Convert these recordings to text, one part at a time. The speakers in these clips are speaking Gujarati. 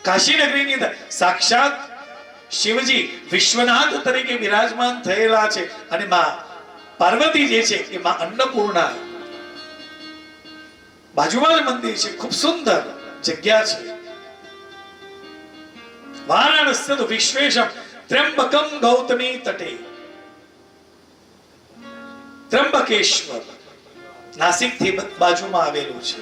કાશી નગરીની અંદર સાક્ષાત શિવજી વિશ્વનાથ તરીકે વિરાજમાન થયેલા છે અને માં પાર્વતી જે છે એ માં અન્નપૂર્ણા બાજુમાં જ મંદિર છે. ખૂબ સુંદર જગ્યા છે. વારાણસ્ય વિશ્વેશમ ત્ર્યંબકમ ગૌતમી તટે. ત્ર્યંબકેશ્વર નાસિક થી બાજુમાં આવેલું છે.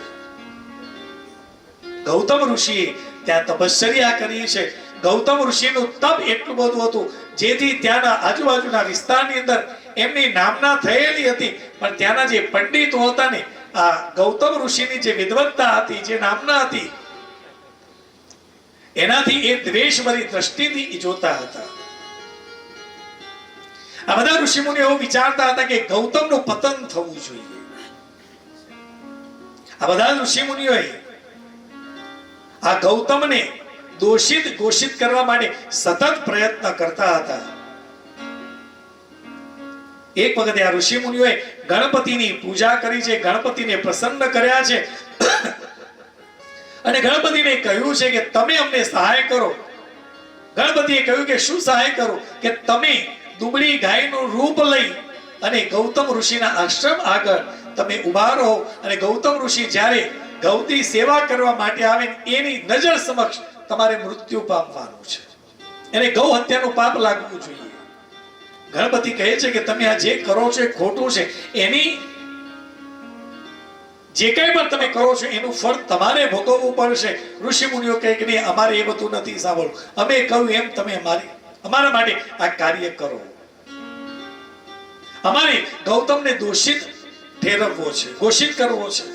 ગૌતમ ઋષિએ ત્યાં તપશ્ચર્યા કરી છે. ગૌતમ ઋષિનું તપ એટલું બધું હતું જેથી ત્યાંના આજુબાજુના વિસ્તારની અંદર એમની નામના થયેલી હતી. પણ ત્યાંના જે પંડિતો હતા ને, આ ગૌતમ ઋષિની જે વિદ્વત્તા હતી, જે નામના હતી, એનાથી એ દ્વેષભરી દ્રષ્ટિથી જોતા હતા. આ બધા ઋષિમુનિઓ એવું વિચારતા હતા કે ગૌતમનું પતન થવું જોઈએ. આ બધા ઋષિમુનિઓએ આ ગૌતમને દોષિત ઘોષિત કરવા માટે સતત પ્રયત્ન કરતા હતા. એક વખતે આ ઋષિમુનિઓએ ગણપતિની પૂજા કરી છે, ગણપતિને પ્રસન્ન કર્યા છે અને ગણપતિને કહ્યું છે કે તમે અમને સહાય કરો. ગણપતિએ કહ્યું કે શું સહાય કરો? કે તમે દુબળી ગાયનું રૂપ લઈ અને ગૌતમ ઋષિના આશ્રમ આગળ તમે ઉભા રહો અને ગૌતમ ઋષિ જ્યારે ગૌની સેવા કરવા માટે આવે એની નજર સમક્ષ તમારે મૃત્યુ પામવાનું છે. એને ગૌ હત્યાનું પાપ લાગવું જોઈએ. ગણપતિ કહે છે કે તમે આ જે કરો છો એ ખોટું છે. એની જે કંઈ પણ તમે કરો છો એનું ફળ તમારે ભોગવવું પડશે. ઋષિ મુનિઓ કહે કે નહીં, અમારે એ બધું નથી સાંભળવું. અમે કહ્યું એમ તમે અમારા માટે આ કાર્ય કરો. અમારે ગૌતમને દોષિત ઠેરવવો છે, ઘોષિત કરવો છે.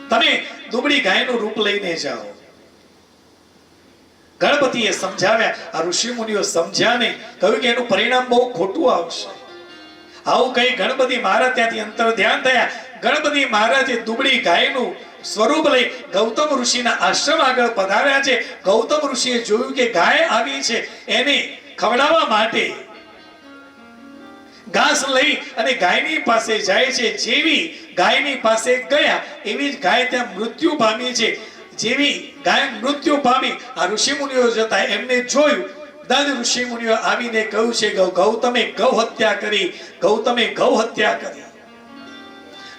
તમે દુબળી ગાયનું રૂપ લઈને જાઓ. ગણપતિએ સમજાવ્યા. આ ઋષિ મુનિઓ સમજ્યા નહીં. કહ્યું કે એનું પરિણામ બહુ ખોટું આવશે. આવું કઈ ગણપતિ મહારાજ ત્યાંથી અંતર ધ્યાન થયા. ગણપતિ મહારાજે દુબળી ગાયનું સ્વરૂપ લઈ ગૌતમ ઋષિના આશ્રમ આગળ પધાર્યા છે. ગૌતમ ઋષિએ જોયું કે ગાય આવી છે, એને ખવડાવવા માટે ઘાસ લઈ અને ગાયની પાસે જાય છે. જેવી ગાયની પાસે ગયા એવી જ ગાય ત્યાં મૃત્યુ પામી છે. જેવી ગાય મૃત્યુ પામી આ ઋષિમુનિઓ જતા એમને જોયું. દંડ ઋષિમુનિઓ આવીને કહ્યું છે ગૌતમે ગૌ હત્યા કરી, ગૌતમે ગૌ હત્યા કરી.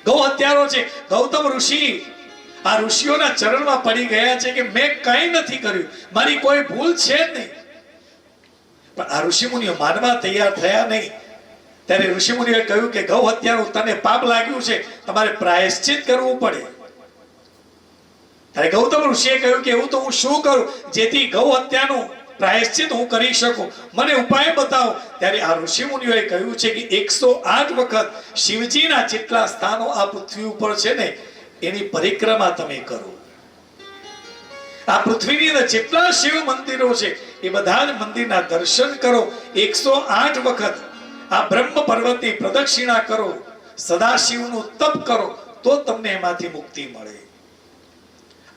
ગૌ હત્યારો છે. ગૌતમ ઋષિ આ ઋષિઓના ચરણમાં પડી ગયા છે કે મેં કંઈ નથી કર્યું, મારી કોઈ ભૂલ છે જ નહીં. પણ આ ઋષિમુનિઓ માનવા તૈયાર થયા નહીં. ત્યારે ઋષિમુનિઓએ કહ્યું કે ગૌ હત્યાનું તને પાપ લાગ્યું છે, તમારે પ્રાયશ્ચિત કરવું પડે. ત્યારે ગૌતમ ઋષિએ કહ્યું કે એવું તો હું શું કરું જેથી ગૌ હત્યાનું પ્રાયશ્ચિત હું કરી શકું, મને ઉપાય બતાવો. ત્યારે આ ઋષિમુનિઓએ કહ્યું છે કે 108 વખત શિવજીના જેટલા સ્થાનો આ પૃથ્વી ઉપર છે ને એની પરિક્રમા તમે કરો. આ પૃથ્વીની અંદર જેટલા શિવ મંદિરો છે એ બધા જ મંદિરના દર્શન કરો. 108 વખત આ બ્રહ્મ પર્વતની પ્રદક્ષિણા કરો, સદાશિવનું તપ કરો, તો તમને એમાંથી મુક્તિ મળે.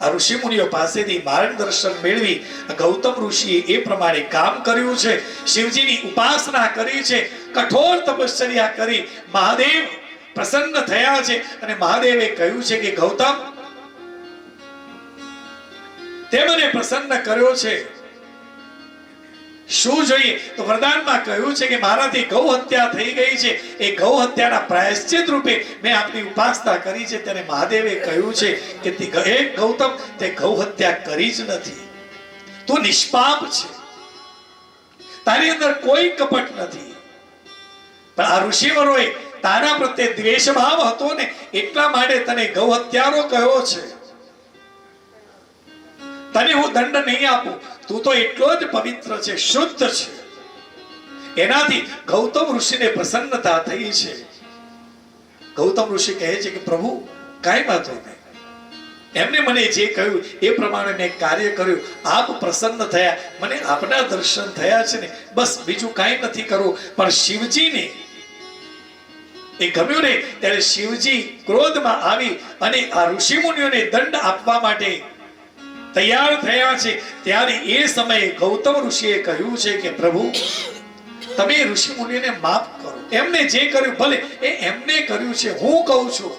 આ ઋષિમુનિઓ પાસેથી માર્ગદર્શન મેળવી ગૌતમ ઋષિએ એ પ્રમાણે કામ કર્યું છે. શિવજીની ઉપાસના કરી છે, કઠોર તપશ્ચર્યા કરી. મહાદેવ પ્રસન્ન થયા છે અને મહાદેવે કહ્યું છે કે ગૌતમ, તે મને પ્રસન્ન કર્યો છે, શું જોઈએ? તો વરદાનમાં કહ્યું છે કે મારાથી ગૌ હત્યા થઈ ગઈ છે, એ ગૌ હત્યાના પ્રાયશ્ચિત રૂપે મેં આપની ઉપાસના કરી છે. ત્યારે મહાદેવે કહ્યું છે કે હે ગૌતમ, તે ગૌ હત્યા કરી જ નથી, તું નિષ્પાપ છે, તારી અંદર કોઈ કપટ નથી. પણ આ ઋષિવરોએ તારા પ્રત્યે દ્વેષ ભાવ હતો ને એટલા માટે તને ગૌ હત્યારો કહ્યો છે. તને હું દંડ નહીં આપું, તું તો એટલો જ પવિત્ર છે, શુદ્ધ છે. એનાથી ગૌતમ ઋષિને પ્રસન્નતા થઈ છે. ગૌતમ ઋષિ કહે છે કે પ્રભુ કાંઈ વાંધો નહીં, એમને મને જે કહ્યું એ પ્રમાણે મેં કાર્ય કર્યું, આપ પ્રસન્ન થયા, મને આપના દર્શન થયા છે ને, બસ બીજું કાંઈ નથી કરવું. પણ શિવજીને એ ગમ્યું નહીં. ત્યારે શિવજી ક્રોધમાં આવી અને આ ઋષિમુનિઓને દંડ આપવા માટે તૈયાર થયા છે. ત્યારે એ સમયે ગૌતમ ઋષિએ કહ્યું છે કે પ્રભુ તમે ઋષિમુનિઓને માફ કરો, એમને જે કર્યું ભલે એ એમને કર્યું છે, હું કહું છું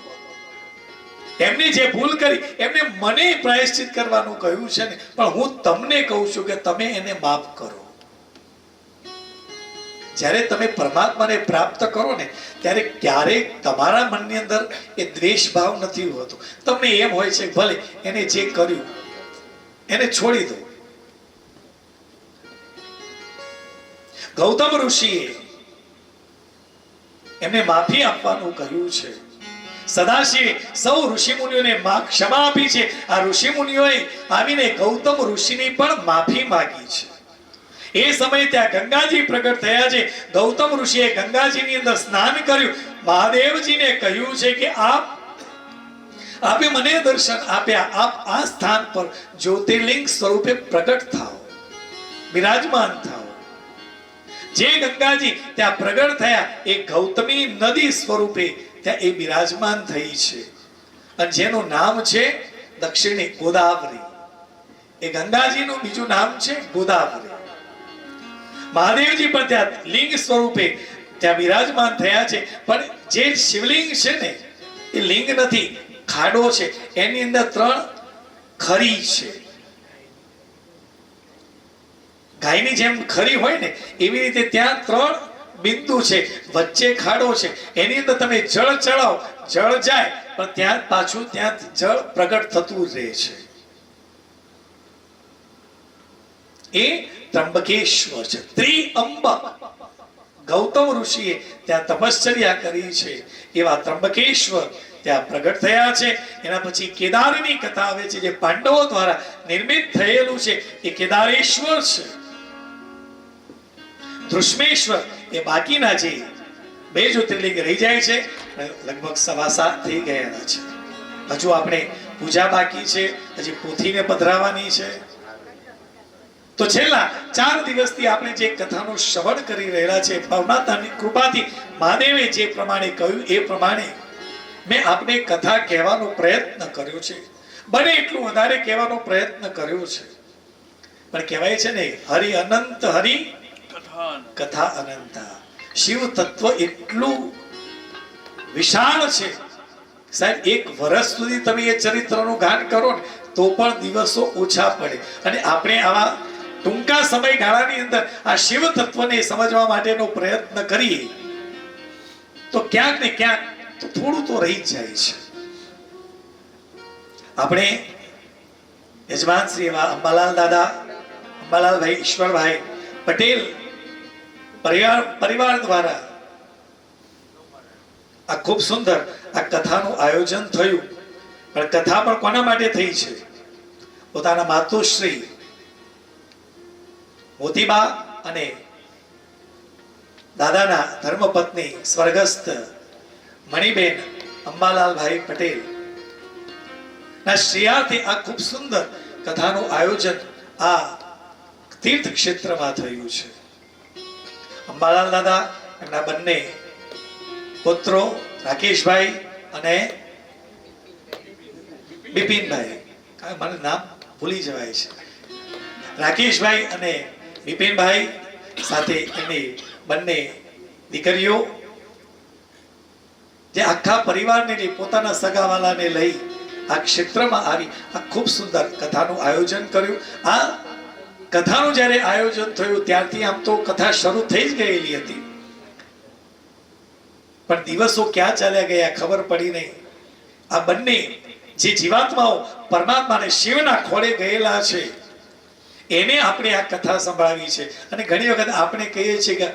એમને જે ભૂલ કરી એમને મને પ્રાયશ્ચિત કરવાનું કહ્યું છે ને, પણ હું તમને કહું છું કે તમે એને માફ કરો. જ્યારે તમે પરમાત્માને પ્રાપ્ત કરો ને ત્યારે ક્યારેક તમારા મનની અંદર એ દ્વેષ ભાવ નથી હોતો. તમને એમ હોય છે ભલે એને જે કર્યું એને છોડી દો. ગૌતમ ઋષિએ એમને માફી આપવાનું કહ્યું છે. સદાશિવે સૌ ઋષિ મુનિઓને ક્ષમા આપી છે. આ ઋષિ મુનિઓએ આવીને ગૌતમ ઋષિની પણ માફી માંગી છે. એ સમયે ત્યાં ગંગાજી પ્રગટ થયા છે. ગૌતમ ઋષિએ ગંગાજીની અંદર સ્નાન કર્યું. મહાદેવજીને કહ્યું છે કે આપે મને દર્શન આપ્યા, આપ આ સ્થાન પર જ્યોતિર્લિંગ સ્વરૂપે પ્રગટ થાઓ, બિરાજમાન થાઓ. જે ગંગાજી ત્યાં પ્રગટ થયા એ ગૌતમી નદી સ્વરૂપે ત્યાં એ બિરાજમાન થઈ છે, અને જેનું નામ છે દક્ષિણી ગોદાવરી. એ ગંગાજીનું બીજું નામ છે ગોદાવરી. મહાદેવજી પણ ત્યાં લિંગ સ્વરૂપે ત્યાં બિરાજમાન થયા છે. પણ જે શિવલિંગ છે ને એ લિંગ નથી, ખાડો છે. એની અંદર 3 ખરી છે. ગાયની જેમ ખરી હોય ને એવી રીતે ત્યાં 3 બિંદુ છે, વચ્ચે ખાડો છે. એની અંદર તમે જળ ચડાવો, જળ જાય પણ ત્યાં પાછું ત્યાં જળ પ્રગટ થતું રહે છે. એ ત્રંબકેશ્વર છે. ત્રિઅંબક ગૌતમ ઋષિએ ત્યાં તપશ્ચર્યા કરી છે. એવા ત્રંબકેશ્વર ત્યાં પ્રગટ થયા છે. એના પછી કેદારની કથા આવે છે, જે પાંડવો દ્વારા નિર્મિત થયેલું છે. એ કેદારેશ્વર છે. ધૃષ્મેશ્વર એ બાકીના જે 2 જ્યોતિર્લિંગ રહી જાય છે. લગભગ 7.25 થઈ ગયા છે. હજુ આપણે પૂજા બાકી છે, હજી પોથીને પધરાવવાની છે. તો છેલ્લા 4 દિવસથી આપણે જે કથાનું શ્રવણ કરી રહેલા છે, પરમાત્માની કૃપાથી મહાદેવે જે પ્રમાણે કહ્યું એ પ્રમાણે મેં આપને કથા કહેવાનો પ્રયત્ન કર્યો છે. બને એટલું વધારે કહેવાનો પ્રયત્ન કર્યો છે. પણ કહેવાય છે ને, હરિ અનંત હરિ કથા અનંતા. શિવ તત્વ એટલું વિશાળ છે સાહેબ. 1 વર્ષ સુધી તમે એ ચરિત્રનું ગાન કરો ને તો પણ દિવસો ઓછા પડે. અને આપણે આવા ટૂંકા સમયગાળાની અંદર આ શિવ તત્વને સમજવા માટેનો પ્રયત્ન કરીએ તો ક્યાંક ને ક્યાંક તો થોડું તો રહી જાય છે. આપણે યજમાન શ્રી એવા અંબાલાલ દાદા, અંબાલાલભાઈ ઈશ્વરભાઈ પટેલ પરિવાર દ્વારા આ ખૂબ સુંદર આ કથાનું આયોજન થયું. પણ કથા પણ કોના માટે થઈ છે? પોતાના માતુશ્રી મોતીબા અને દાદાના ધર્મપત્ની સ્વર્ગસ્થ મણિબેન અંબાલાલભાઈ પટેલ ના શ્રેયાથી આ ખૂબ સુંદર કથાનું આયોજન આ તીર્થ ક્ષેત્રમાં થયું છે. અંબાલાલ દાદા, એમના બંને પુત્રો રાકેશભાઈ અને બિપિનભાઈ, મને નામ ભૂલી જવાય છે, રાકેશભાઈ અને બિપિનભાઈ સાથે એમની બંને દીકરીઓ જે આખા પરિવારને લઈ, પોતાના સગાવાલાને લઈ આ ક્ષેત્રમાં આવી આ ખૂબ સુંદર કથાનું આયોજન કર્યું. આ કથાનું જ્યારે આયોજન થયું ત્યારથી આમ તો કથા શરૂ થઈ જ ગયેલી હતી, પણ દિવસો ક્યાં ચાલ્યા ગયા ખબર પડી નહીં. આ બંને જે જીવાત્માઓ પરમાત્માને શિવના ખોળે ગયેલા છે એને આપણે આ કથા સંભળાવી છે. અને ઘણી વખત આપણે કહીએ છીએ કે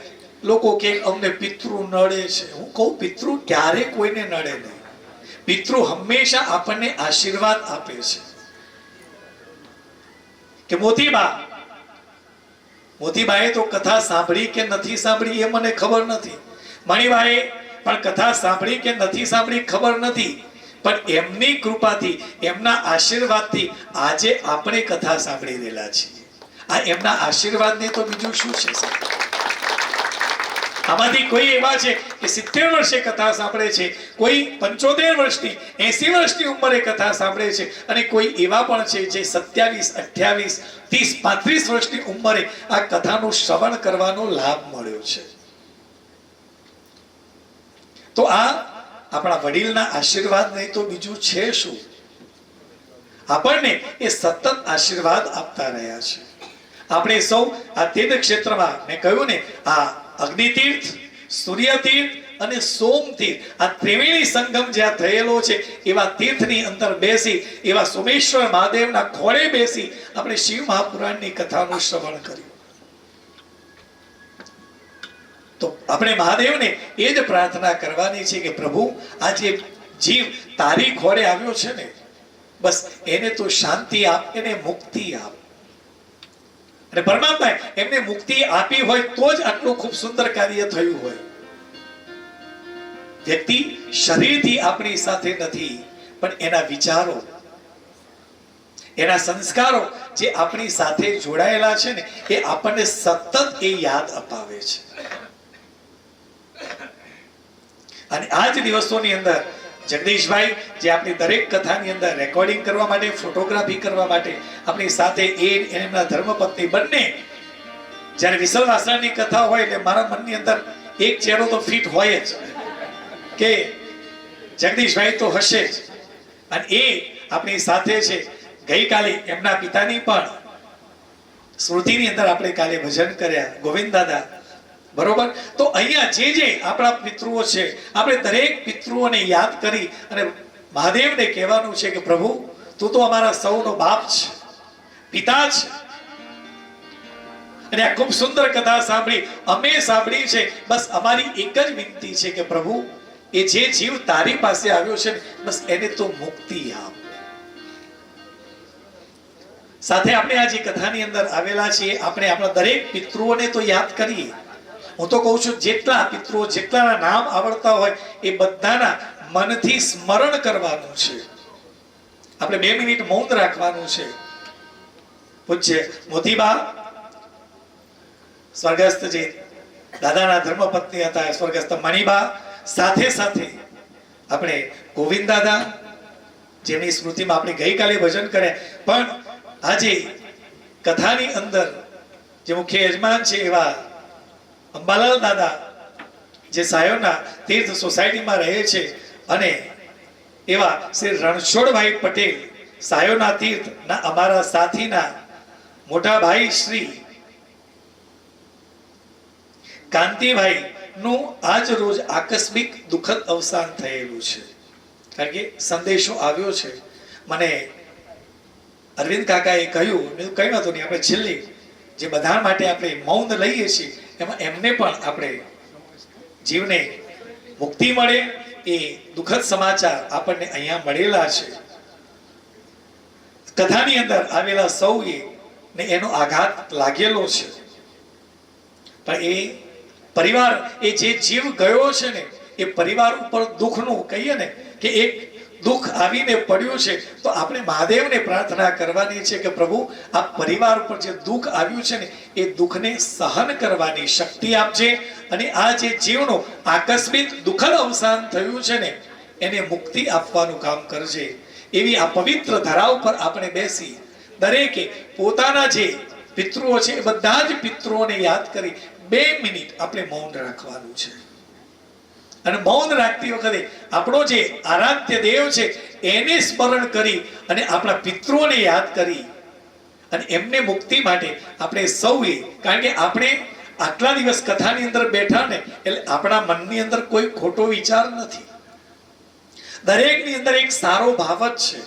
લોકો કે અમને પિતૃ નડે છે. હું કહું, પિતૃ ક્યારે કોઈને નડે નહીં. પિતૃ હંમેશા આપણને આશીર્વાદ આપે છે. કે મોતીબાએ તો કથા સાંભળી કે નથી સાંભળી એ મને ખબર નથી. મણિબાએ પણ કથા સાંભળી કે નથી સાંભળી ખબર નથી, પણ એમની કૃપાથી, એમના આશીર્વાદથી આજે આપણે કથા સાંભળી રહેલા છીએ. આ એમના આશીર્વાદને તો બીજું શું છે? આમાંથી કોઈ એવા છે કે 70 વર્ષે કથા સાંભળે છે, કોઈ 75 વર્ષની 80 વર્ષની ઉંમરે કથા સાંભળે છે, અને કોઈ એવા પણ છે જે 27 28 30 35 વર્ષની ઉંમરે આ કથાનું શ્રવણ કરવાનો લાભ મળ્યો છે. તો આ આપણા વડીલના આશીર્વાદ નહીં તો બીજું છે શું? આપણને એ સતત આશીર્વાદ આપતા રહ્યા છે. આપણે સૌ આ તીર્થ ક્ષેત્રમાં મેં કહ્યું ને, આ અગ્નિતીર્થ, સૂર્યતીર્થ અને સોમતીર્થ, આ ત્રિવેણી સંગમ જ્યાં થયેલો છે એવા તીર્થની અંદર બેસી, એવા સોમેશ્વર મહાદેવના ખોળે બેસી આપણે શિવ મહાપુરાણની કથાનું શ્રવણ કર્યું. તો આપણે મહાદેવને એ જ પ્રાર્થના કરવાની છે કે પ્રભુ, આ જે જીવ તારી ખોળે આવ્યો છે ને, બસ એને તો શાંતિ આપ, એને મુક્તિ આપ. અને પરમાત્માએ એમને મુક્તિ આપી હોય તો જ આટલું ખૂબ સુંદર કાર્ય થયું હોય. વ્યક્તિ શરીરથી આપણી સાથે નથી, પણ એના વિચારો, એના સંસ્કારો જે આપણી સાથે જોડાયેલા છે ને, એ આપણને સતત એ યાદ અપાવે છે. અને આ જ દિવસોની અંદર જગદીશભાઈ, જે આપણી દરેક કથાની અંદર રેકોર્ડિંગ કરવા માટે, ફોટોગ્રાફી કરવા માટે આપણી સાથે એમના ધર્મપત્ની બંને, જ્યારે વિસલ વાસણની કથા હોય એટલે મારા મનની અંદર એક ચહેરો તો ફિટ હોય જ કે જગદીશભાઈ તો હશે જ. અને એ આપણી સાથે છે. ગઈકાલે એમના પિતાની પણ સ્મૃતિની અંદર આપણે કાલે ભજન કર્યા, ગોવિંદ દાદા, બરોબર. તો અહીંયા જે આપણા પિતૃઓ છે, આપણે દરેક પિતૃઓને યાદ કરી અને મહાદેવને કહેવાનું છે કે પ્રભુ, તું તો અમારા સૌનો બાપ છે, પિતા છે. અને આ ખૂબ સુંદર કથા સાંભળી, અમે સાંભળી છે. બસ અમારી એક જ વિનંતી છે કે પ્રભુ, એ જે જીવ તારી પાસે આવ્યો છે બસ એને તો મુક્તિ આપ. સાથે આપણે આ જે કથાની અંદર આવેલા છીએ, આપણે આપણા દરેક પિતૃઓને તો યાદ કરીએ. હું તો કહું છું, જેટલા પિતૃઓ, જેટલાના નામ આવડતા હોય એ બધાના મનથી સ્મરણ કરવાનું છે. આપણે 2 મિનિટ મૌન રાખવાનું છે. પૂજ્ય મોતીબા સ્વર્ગસ્થ જે દાદાના ધર્મપત્ની હતા, સ્વર્ગસ્થ મણિબા, સાથે સાથે આપણે ગોવિંદ દાદા, જેમની સ્મૃતિમાં આપણે ગઈકાલે ભજન કર્યા, પણ આજે કથાની અંદર જે મુખ્ય યજમાન છે એવા અંબાલાલ દાદા, જે સાયોના તીર્થ સોસાયટીમાં રહે છે, અને એવા શ્રી રણછોડભાઈ પટેલ, સાયોના તીર્થના અમારા સાથીના મોટા ભાઈ શ્રી કાંતિભાઈ નું આજ રોજ આકસ્મિક દુઃખદ અવસાન થયેલું છે. કારણ કે સંદેશો આવ્યો છે મને, અરવિંદ કાકાએ કહ્યું, મેં કહ્યું હતું નહીં, આપણે છેલ્લી જે બધા માટે આપણે મૌન લઈએ છીએ એમાં એમને પણ આપણે જીવને મુક્તિ મળે એ દુઃખદ સમાચાર આપણને અહીંયા મળેલા છે. કથાની અંદર આવેલા સૌએ ને એનો આઘાત લાગેલો છે. પણ એ પરિવાર, એ જે જીવ ગયો છે ને, એ પરિવાર ઉપર દુઃખનું કહીએ ને કે એક દુઃખ આવીને પડ્યું છે, તો આપણે મહાદેવને પ્રાર્થના કરવાની છે કે પ્રભુ, આ પરિવાર ઉપર જે દુઃખ આવ્યું છે ને, એ દુઃખને સહન કરવાની શક્તિ આપજે. અને આ જે જીવનું આકસ્મિક દુઃખદ અવસાન થયું છે ને, એને મુક્તિ આપવાનું કામ કરજે. એવી આ પવિત્ર ધરા ઉપર આપણે બેસી દરેકે પોતાના જે પિતૃઓ છે એ બધા જ પિતૃઓને યાદ કરી 2 મિનિટ આપણે મૌન રાખવાનું છે. અને મૌન રાખતી વખતે આપણો જે આરાધ્ય દેવ છે એને સ્મરણ કરી અને આપણા પિતૃઓને યાદ કરી અને એમને મુક્તિ માટે આપણે સૌએ, કારણ કે આપણે આટલા દિવસ કથાની અંદર બેઠા ને, એટલે આપણા મનની અંદર કોઈ ખોટો વિચાર નથી. દરેકની અંદર એક સારો ભાવ જ છે.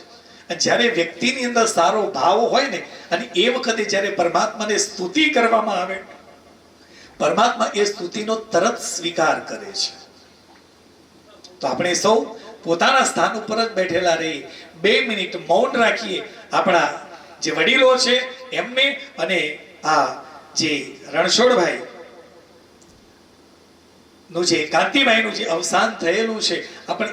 અને જ્યારે વ્યક્તિની અંદર સારો ભાવ હોય ને, અને એ વખતે જ્યારે પરમાત્માને સ્તુતિ કરવામાં આવે, પરમાત્મા એ સ્તુતિનો તરત સ્વીકાર કરે છે. તો આપણે સૌ પોતાના સ્થાન ઉપર જ બેઠેલા રહી 2 મિનિટ મૌન રાખીએ. આપણા જે વડીલો છે એમને, અને આ જે રણછોડભાઈ નું જે કાંતિભાઈનું જે અવસાન થયેલું છે, આપણે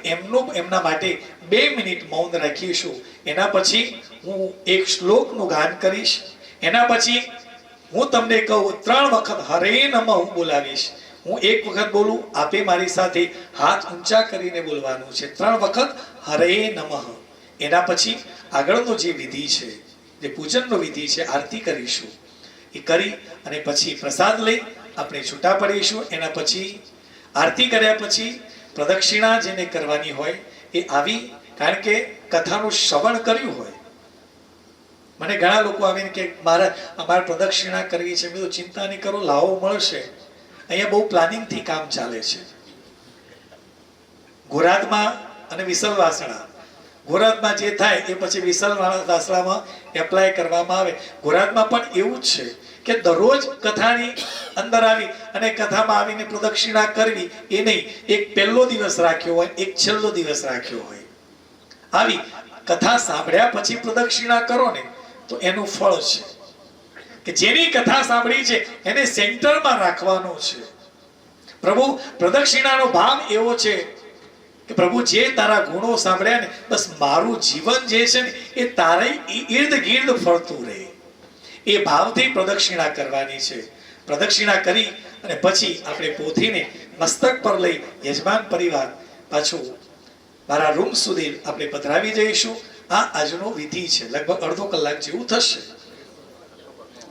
એમના માટે 2 મિનિટ મૌન રાખીશું. એના પછી હું એક શ્લોકનું ગાન કરીશ. એના પછી હું તમને કહું 3 વખત હરે નમઃ હું બોલાવીશ. હું એક વખત બોલું, આપે મારી સાથે હાથ ઊંચા કરીને બોલવાનું છે. 3 વખત હરે નમઃ. એના પછી આગળનો જે વિધિ છે, જે પૂજનનો વિધિ છે, આરતી કરીશું. એ કરી અને પછી પ્રસાદ લઈ આપણે છૂટા પડીશું. એના પછી આરતી કર્યા પછી પ્રદક્ષિણા જેને કરવાની હોય એ આવી, કારણ કે કથાનું શ્રવણ કર્યું હોય. મને ઘણા લોકો આવીને કે મહારાજ અમારે પ્રદક્ષિણા કરવી છે. મેં તો ચિંતા નહીં કરો, લાવો મળશે. અહીંયા બહુ પ્લાનિંગ થી કામ ચાલે છે. ગોરાદમાં અને વિસલવાસણા, ગોરાદમાં જે થાય એ પછી વિસલવાસણામાં એપ્લાય કરવામાં આવે. ગોરાદમાં પણ એવું જ છે કે દરરોજ કથાની અંદર આવી અને કથામાં આવીને પ્રદક્ષિણા કરવી એ નહીં. એક પહેલો દિવસ રાખ્યો હોય, એક છેલ્લો દિવસ રાખ્યો હોય. આવી કથા સાંભળ્યા પછી પ્રદક્ષિણા કરો ને તો એનું ફળ છે કે જેની કથા સાંભળી છે એને સેન્ટરમાં રાખવાનો છે. પ્રભુ પ્રદક્ષિણાનો ભાવ એવો છે કે પ્રભુ જે તારા ગુણો સાંભળ્યા ને, બસ મારું જીવન જે છે ને એ તારા ઈર્દ ગીર્દ ફરતું રહે, એ ભાવથી પ્રદક્ષિણા કરવાની છે. પ્રદક્ષિણા કરી અને પછી આપણે પોથીને મસ્તક પર લઈ યજમાન પરિવાર પાછું મારા રૂમ સુધી આપણે પધરાવી જઈશું. આ આજનો વિધિ છે. લગભગ અડધો કલાક જેવું થશે.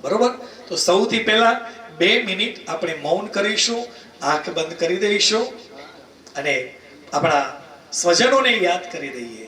બરોબર? તો સૌથી પહેલા 2 મિનિટ આપણે મૌન કરીશું, આંખ બંધ કરી દઈશું અને આપણા સ્વજનોને યાદ કરી દઈએ.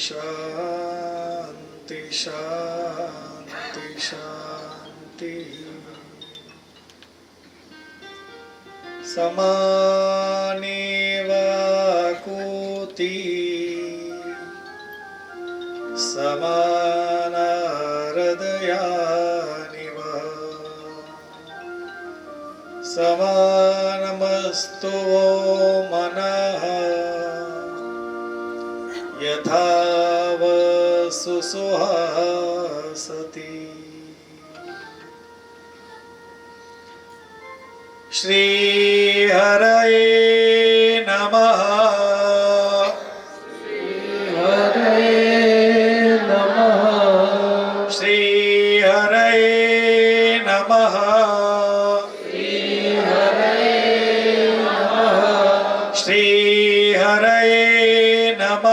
શાંતિ શાંતિ શાંતિ. સમાનેવ કૂતિ સમાનારદયાનિવ સમાનમસ્તુ મનઃ યથાવ સુસુહાસતિ. શ્રી હરયે નમઃ. શ્રી હરયે નમઃ. શ્રી હરયે નમઃ.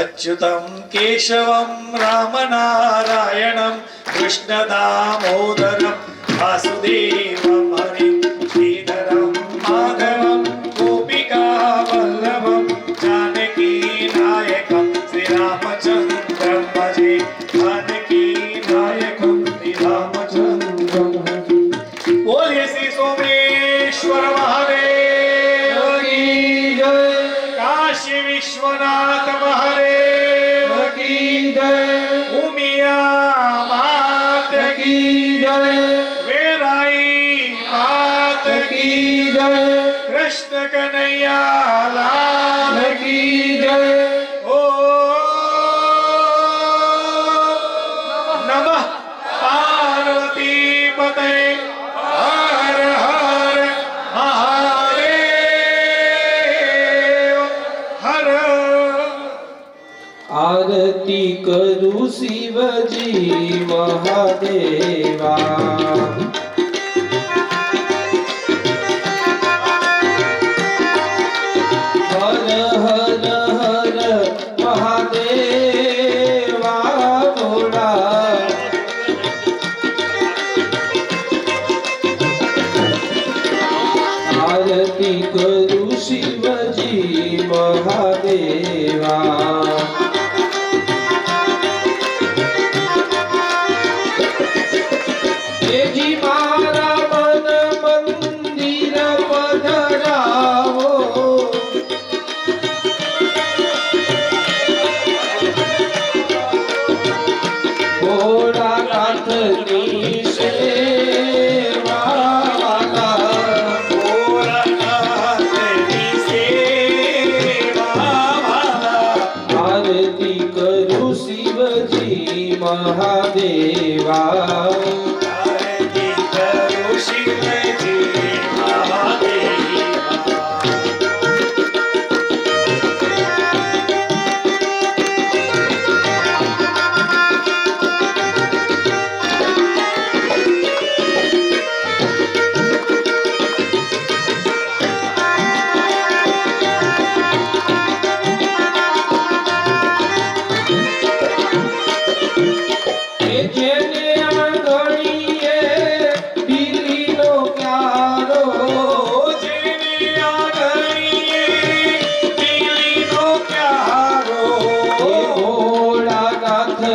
અચ્યુતમ કેશવમ રામનારાયણમ કૃષ્ણદામોદરમ વાસુદેવમ હરિ શ્રીધરમ માધવમ ગોપિકા વલ્લભમ જાનકી નાયકમ શ્રી રામચંદ્રમ ભજે. જાનકી નાયકમ શ્રી રામચંદ્રમ ભજે. બોલે શ્રી સોમેશ્વર મહાદેવ કી જય. કાશી વિશ્વનાથ મહાદેવ કી જય. ઉમિયા માત કી જય. વેરાઈ માત કી જય. કૃષ્ણ કનૈયા લાલ કી જય. ઓ નમઃ પાર્વતી પતય. હર હર મહાદેવ. આરતી કરું શિવજી મહાદેવા હર હર હર મહાદેવા ભોળા આરતી કરું શિવજી મહાદેવા તેજી મારા મન મંદિર પધરાવો ભોળાનાથની સેવા આરતી કરું શિવજી મહાદેવા જેને આંગણીએ બીલીનો ક્યારો જેને આંગણીએ બીલીનો ક્યારો એ ભોળાનાથની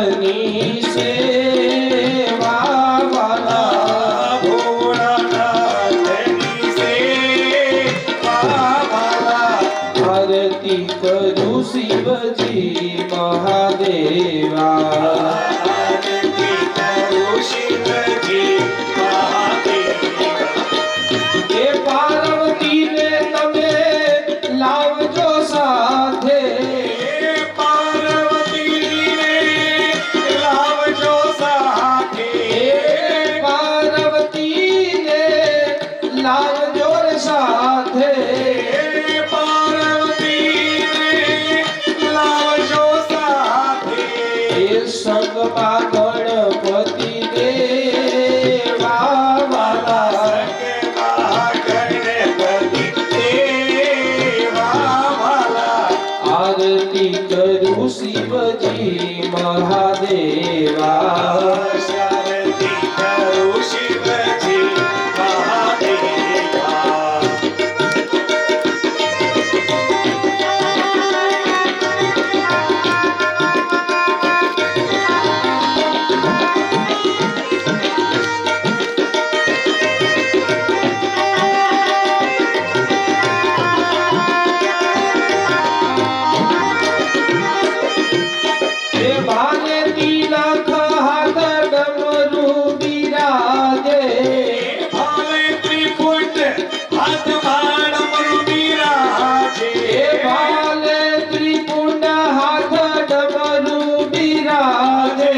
સેવા વાલા ભોળાનાથની સેવા વાલા આરતી કરું શિવજી મહાદેવા એ પાર્વતીને તમે લાવજો સાથે પાર્વતીને લાવજો સાથે એ પાર્વતીને લાવજો રે સાથે પાર્વતીને લાવજો સાથે એ સંગમાં ગણપતિ દેવા વાલા આરતી કરું શિવજી મહાદેવા શારદી કરું શિવજી મહાદેવા એ ભાને તિલક હાથ ડમરું બિરાજે ભાલે ત્રિપુટ હાથમાં ડમરું બિરાજે એ ભાલે ત્રિપુંડ હાથ ડમરું બિરાજે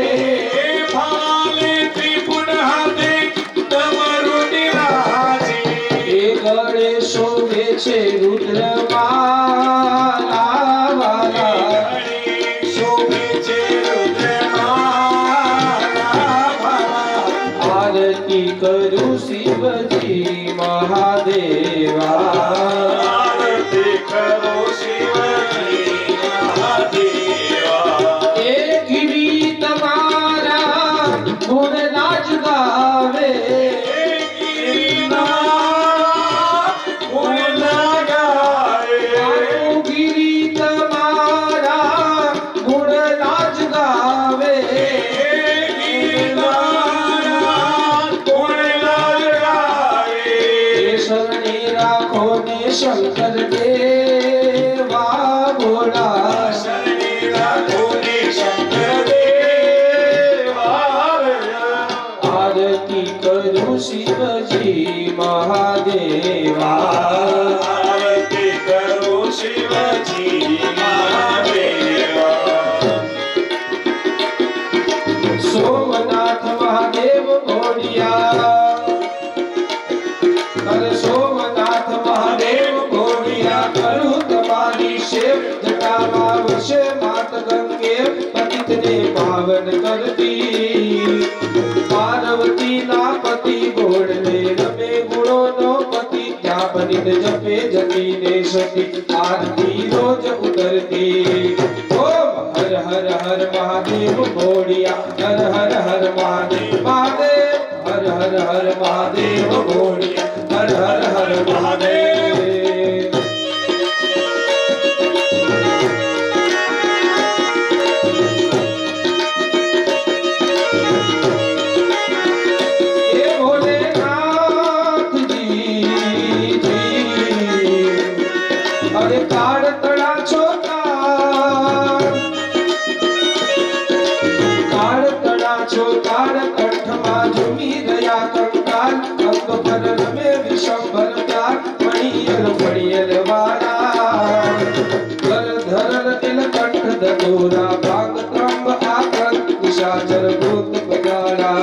ભાલે ત્રિપુટ હાથે ડમરું બિરાજે એ ગળે શોભે છે રુદ્રમાલા વાલા શોભે છે રુદ્રમાલા વાલા આરતી કરું શિવજી મહાદેવા આરતી કરો શિવજી મહાદેવા એ ગિરી તમારા ગુણ નાચ ગાવે ગિરી તમારા ગુણ નાચ ગાવે એ શરણે રાખો ને શંકર દેવા ભોળા આરતી કરું શિવજી મહાદેવા સોમનાથ મહાદેવ ભોળિયા કર સોમનાથ મહાદેવ ભોળિયા કરું તમારી શેવ જટામાં વસે માત ગંગે પાવન કરતી પાર્વતી ના પતિ ગોળને રમે ગુણો નો પતિ ત્યાં બનીને જપે જતીને સતી આરતી રોજ ઉતરતી ઓમ હર હર હર મહાદેવ ગોળિયા હર હર હર મહાદેવ મહાદેવ હર હર હર મહાદેવ ગોળિયા હર હર હર મહાદેવ એ ભોલેનાથજી અરે કાળ તળા છો કાળ તળા છો કાળ કંઠમાં ઝૂમી રહ્યા કંકાલ અંગ પર રમે વિશંભર પ્યાર મણિયલ ફળિયલ વાળા કર ધરલ નીલકંઠ દદોરા ભાગ ત્રંબ આકંત નિશાચર ભૂત બગાડા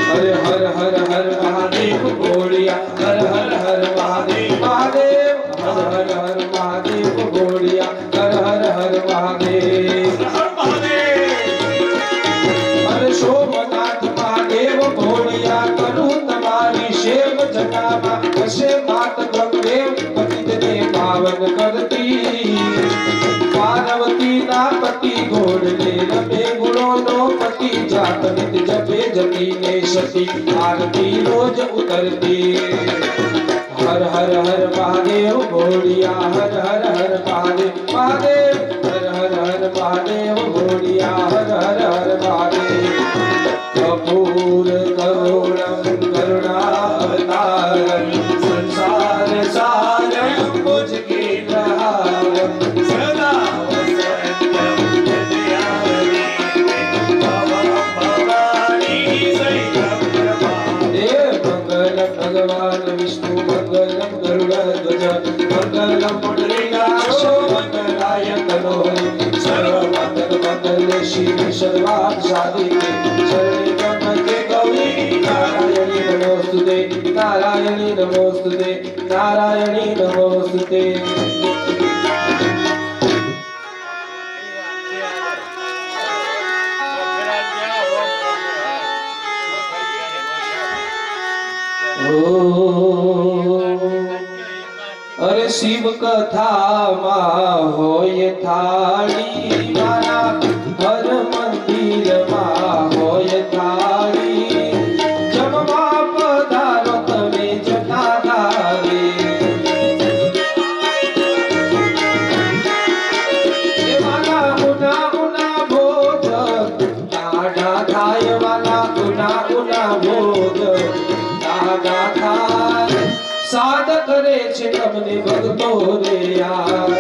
હરે હર હર હર મહાદેવ ગોળિયા હર હર હર મહાદેવ મહાદેવ હર હર હર મહાદેવ ગોળિયા હર હર હર મહાદેવ હર મહાદેવ હર સોમનાથ મહાદેવ ગોળિયા કરું તમારી શેવ જટામાં હશે માત ગંગેવ પતિતને પાવન કરતી પાર્વતી ના પતિ ગોળને રમે ગુણો નો પતિ જાત નિત જપે જતીને સતી આરતી રોજ ઉતરતી હર હર હર મહાદેવ ગોળિયા હર હર હર મહાદેવ મહાદેવ હર હર હર મહાદેવ ગોળિયા હર હર હર મહાદેવ કપૂર કરુણમ કરુણાવતારમ સંસાર સારમ ભુજગીરહારમ સદા વસંતમ હૃદયાવલીતે ભવમ ભવાની સહિતમ પ્રભા હે મંગલમ ભગવાન વિષ્ણુ મંગલમ ગરુડધ્વજ મંગલમ પુંડરીકાક્ષ મંગલાય તનોહરિ સર્વમંગલ મંગલ્ય શિવે સર્વાર્થ સાધિકે શરણે ત્ર્યંબકે ગૌરી નારાયણી નમોસ્તુતે નારાયણી નમોસ્તુતે નારાયણી નમોસ્તુતે અરે શિવ કથામાં હોય થાળી મારા હર મંદિરમાં હોય થાળી જમવા પધારો તમે જટાધારે એ વાલા ઉના ઉના ભોજ ટાઢા થાય વાલા ઉના ઉના ભોજ ટાઢા થાય સાદ કરે છે તમને ભક્તો રે યાર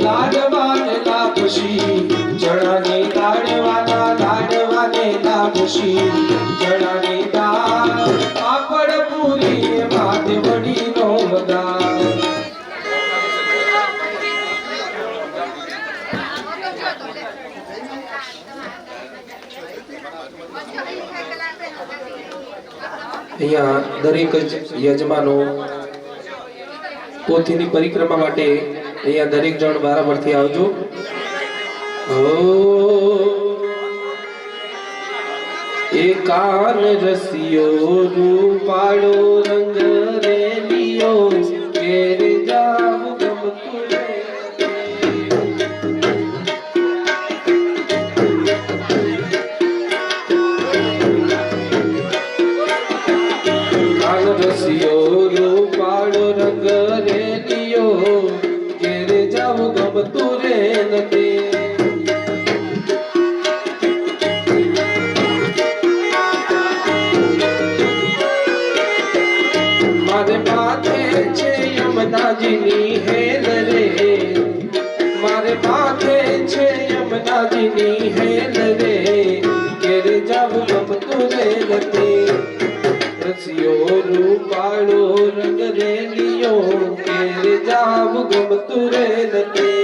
લાડવાને લાપસી ચણાની દાળવાના લાડવાને લાપસી ચણાની દાળ પાપડ પૂરી માથે વડીનો વધાર અહીંયા દરેક જ યજમાનો પોથીની પરિક્રમા માટે અહીંયા દરેક જણ બરાબરથી આવજો એ કાન રસિયો રૂપાળો રંગ રેલિયો કેર જાવ ગમતું રે રસિયો રૂપાળો રંગ રેલિયો ઘેરે જાવું ગમતું રે નથી મારે માથે છે યમુનાજીની હેલ રે મારે માથે છે યમુનાજીની હેલ રે ઘેરે જાવું ગમતું રે નથી રસિયો રૂપાળો રંગ રેલિયો કેર જાવ ગમતું રે નથી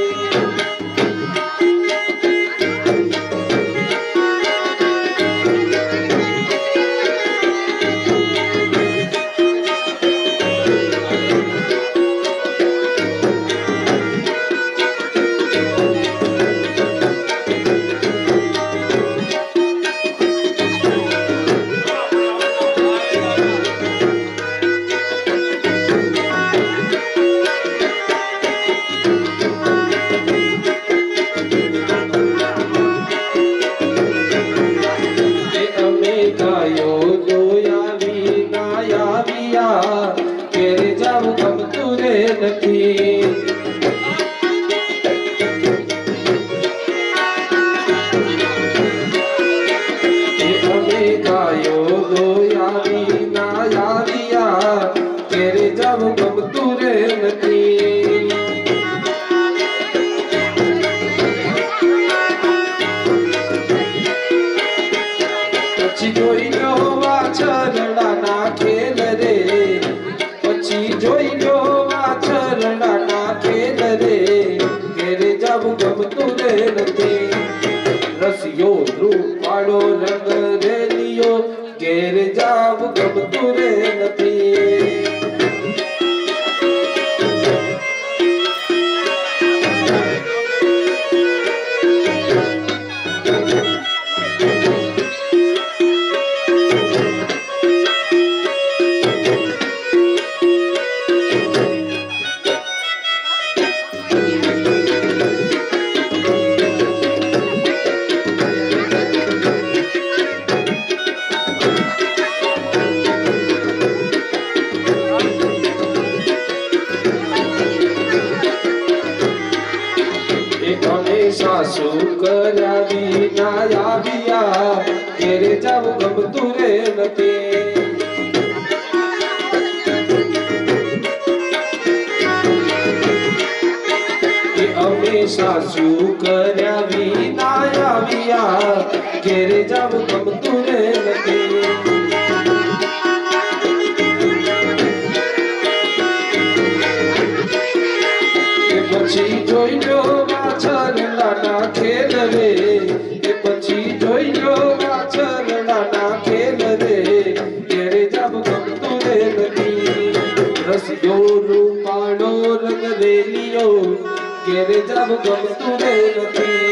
ગમતું રે નથી એ અમે ગાયો દોયાવી ના યારિયા ઘેરે જવું ગમતું રે નથી પછી જોઈ લો વાછરડાના ખેલ રે પછી જોઈ લો વાછરડાના ખેલ રે ઘેરે જવું ગમતું રે નથી રસિયો રૂપાળો રંગ રેલિયો ઘેરે જવું ગમતું રે નથી સાસુ કર્યા વિના આવ્યા ઘેરે જવું ગમતું રે નથી અમે સાસુ કર્યા વિના આવ્યા ઘેરે જવું ગમતું રે નથી પછી જોઈ લો વાછરડાના ખેલ રે એ પછી જોઈ લો વાછરડાના ખેલ રે ઘેરે જવું ગમતું રે નથી રસિયો રૂપાળો રંગ રેલિયો ઘેરે જવું ગમતું રે નથી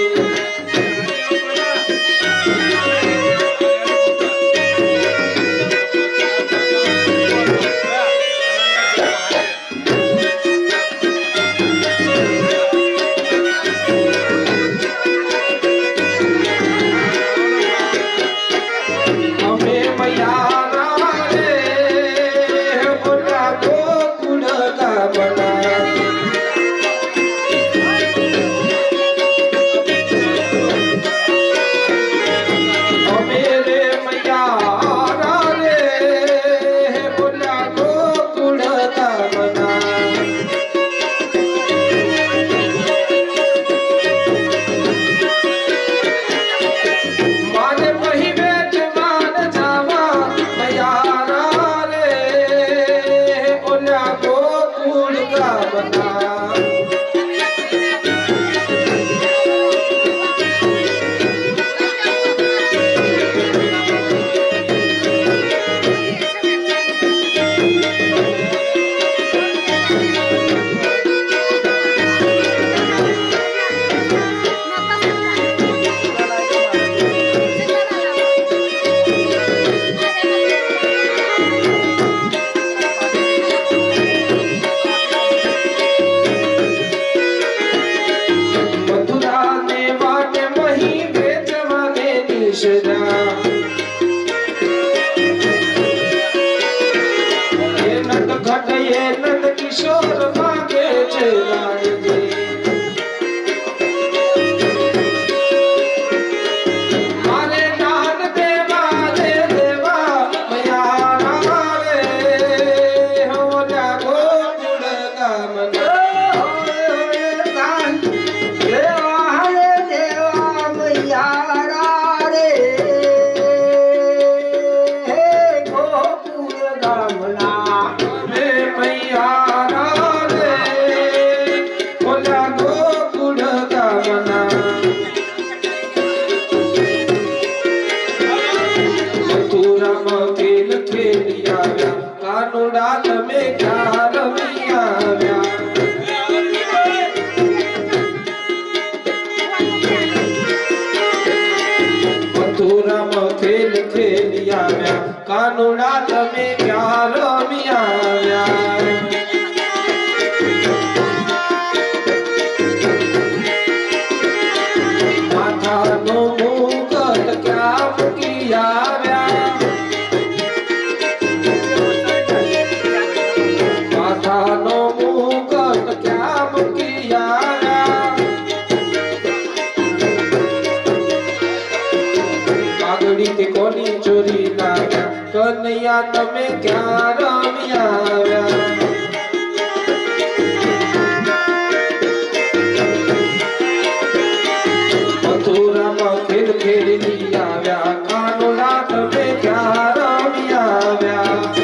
કિશોર માગે છે રાણીજી મારે દાન દેવા રે દેવા મયારા રે હોલા ગોકુળ ગામના દાન દેવા રે દેવા મયારા રે ગોકુળ ગામના મે મૈયા મથુરા તમે ક્યાં રમી આવ્યા મથુરામાં ખેલ ખેલી આવ્યા કાનુડા તમે ક્યાં રમી આવ્યા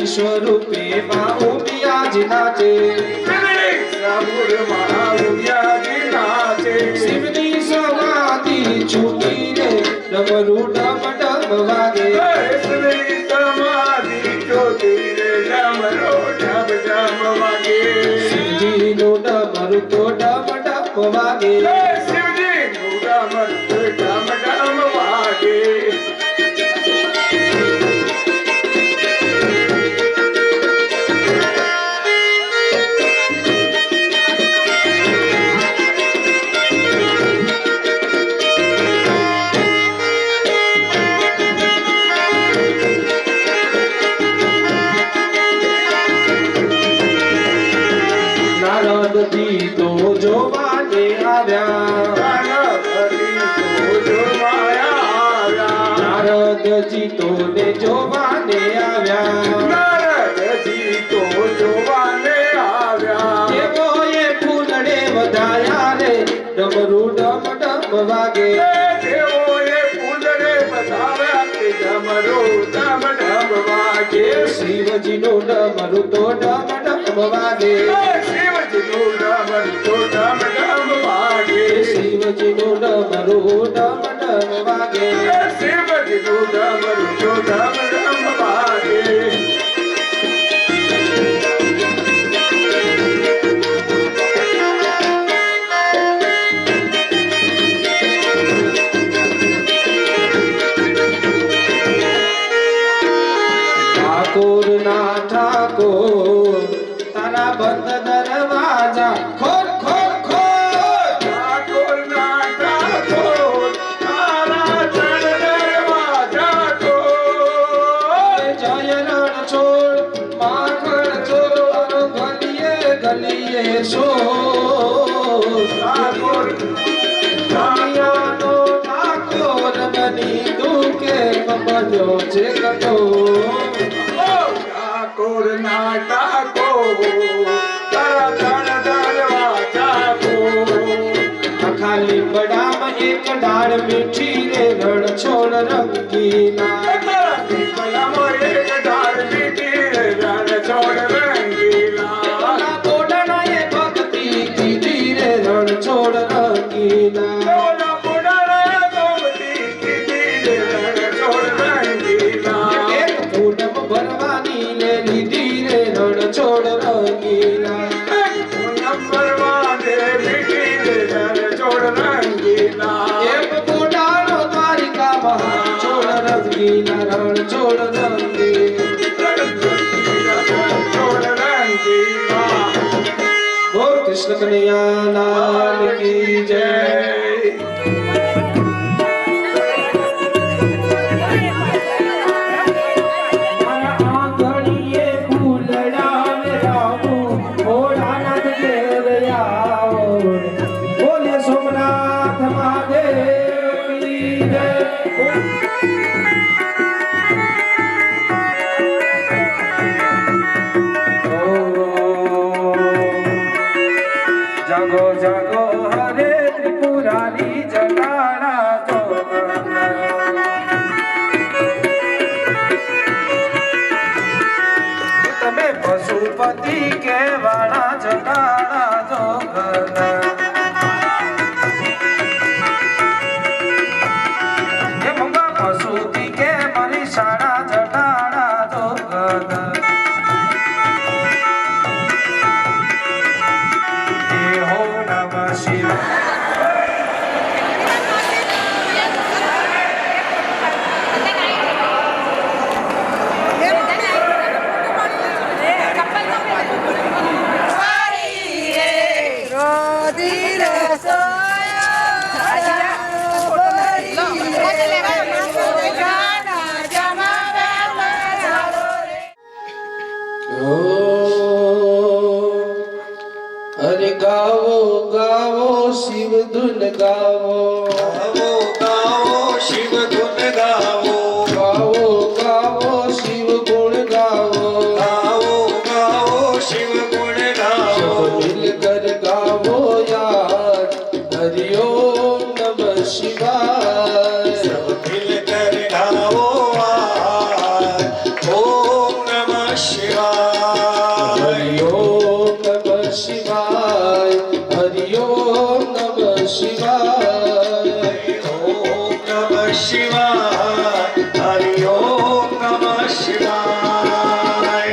સ્વરૂપે શિવની સમાધિ છૂટીને ડમરૂ ડમ ડમ વાગે શિવજીનું ડમરૂ તો ડમ ડમ વાગે નારદજી તો જોવાને આવ્યા નારદજી તો ને જોવાને વાગે દેવોએ ફૂલરે બધાવ્યા કે ડમરું ડમ ડમ વાગે શિવજીનું ડમરું તો ડમ ડમ વાગે શિવજીનું ડમરું તો ડમ ડમ વાગે શિવજીનું ડમરું ડમ ડમ વાગે શિવજીનું ડમરું તો ડમ ડમ વાગે ઠાકોર ના ઠાકોર તારા બંધ દરવાજા ખોલ ખોલ ખોલ ઠાકોરના ઠાકોર તારા ચણ દરવાજા ખોલ જય રણ છોડ માખણ ચોર ગલીએ ગલીએ શોર ઠાકોર દુનિયાનો ઠાકોર બની તું કેમ બન્યો છે કઠોર ઠાકોરના ઠાકોર તારા ચણ દરવાજા ખોલ ખાલી બડામાં એક ડાળ મીઠી રે રણ છોડ રંગીલા ઓલા કોડણાએ ભક્તિ કીધી રે રણ છોડ રંગીલા એક પૂનમ ભરવાની લે લીધી રે રણ છોડ રંગીલા એક કોડાળો દ્વારિકામાં છોડ રંગીલા રણ છોડ રંગીલા બોલ કૃષ્ણ કનૈયા લાલ કી જય આંગણીએ ફૂલડાવે રામુ ભોળાનાથ ઘેર આવો બોલે સોમનાથ મહાદેવ કી જય જાગો જાગો હરે ત્રિપુરારી જટાડા તમે પશુપતિ કે વાળા જટાડા જોગના એ મંગા પશુતિ કે મારી શાળા જટાડા જોગના હો નમ શિવાય અરે ગાવો ગાવો શિવ ધૂન ગાવો ગાવો ગાવો શિવ ગુણ ગાવો ગાવો ગાવો શિવ ગુણ ગાવો ગાવો ગાવો શિવ ગુણ ગાવો મિલ કર ગાવો યાર હરિ ઓમ નમઃ શિવાય सब मिलकर गाओ आज ओम नमः शिवाय હરિ ઓમ નમઃ શિવાય હરિ ઓમ નમઃ શિવાય ओम नमः शिवाय हरि ओम नमः शिवाय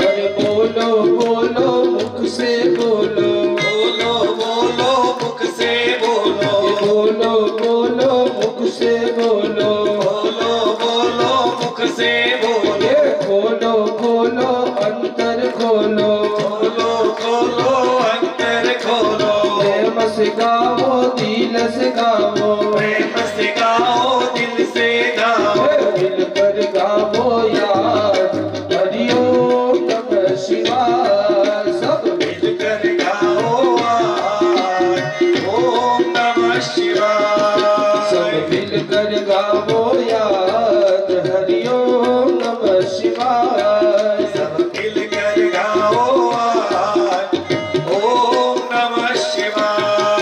अरे बोलो बोलो मुख से बोलो बोलो बोलो मुख से बोलो बोलो बोलो मुख से बोलो बोलो बोलो मुख से बोलो ये खोलो खोलो अंतर खोलो खोलो खोलो यार हरिओम नमः शिवाय सब मिलकर गाओ आज ओम नमः शिवाय। सब मिलकर गावो याद हरिओम नमः शिवाय सब मिलकर गाओ आज ओम नमः शिवाय।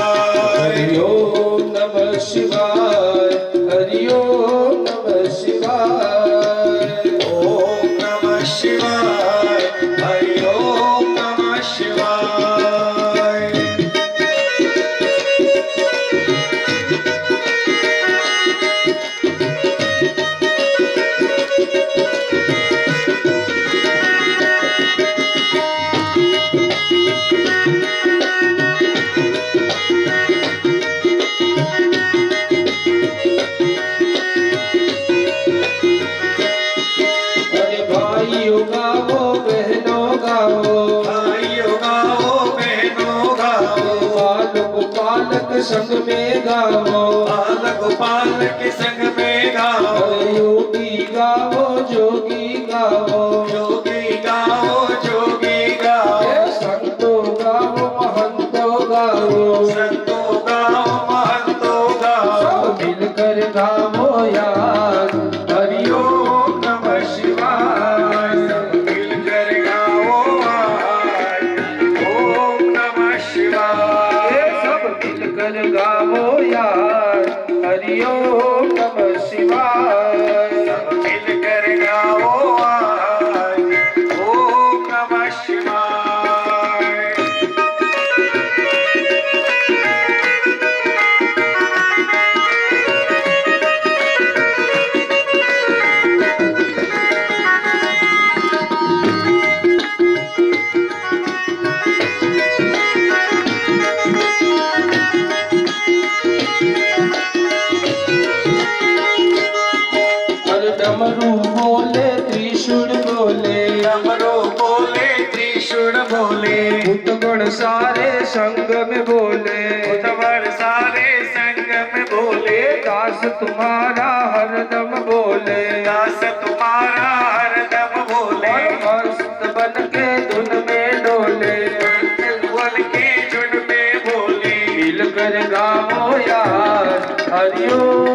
हरिओम नमः शिवाय हरिओम नमः शिवाय ओम नमः शिवाय हरि ओम नमः शिवाय। अरे भाइयों गाओ बहनों गाओ भाइयों गाओ बहनों गाओ बालक बालक संग में गाओ बालक गोपाल के संग में गाओ। अरे योगी गाओ जोगी गाओ जोगी गाओ जोगी गाओ ये संतो गाओ महंतो गाओ संतो गाओ महंतो गाओ। सब मिलकर गाओ यार हरिओम नमः शिवाय सब मिलकर गाओ आज ओम नमः शिवाय। ये सब मिलकर गाओ यार हरिओम नमः शिवाय सब मिलकर गाओ आज ओम नमः शिवाय। अरे डमरू बोले त्रिशूल बोले डमरू बोले त्रिशूल बोले भूतगण सारे संग में बोले उतवर सारे संग में बोले। दास तुम्हारा हरदम बोले दास तुम्हारा हरदम बोले। और मस्त बन के धुन में डोले वन के झुंड में बोले। मिलकर गाओ यार हरिओम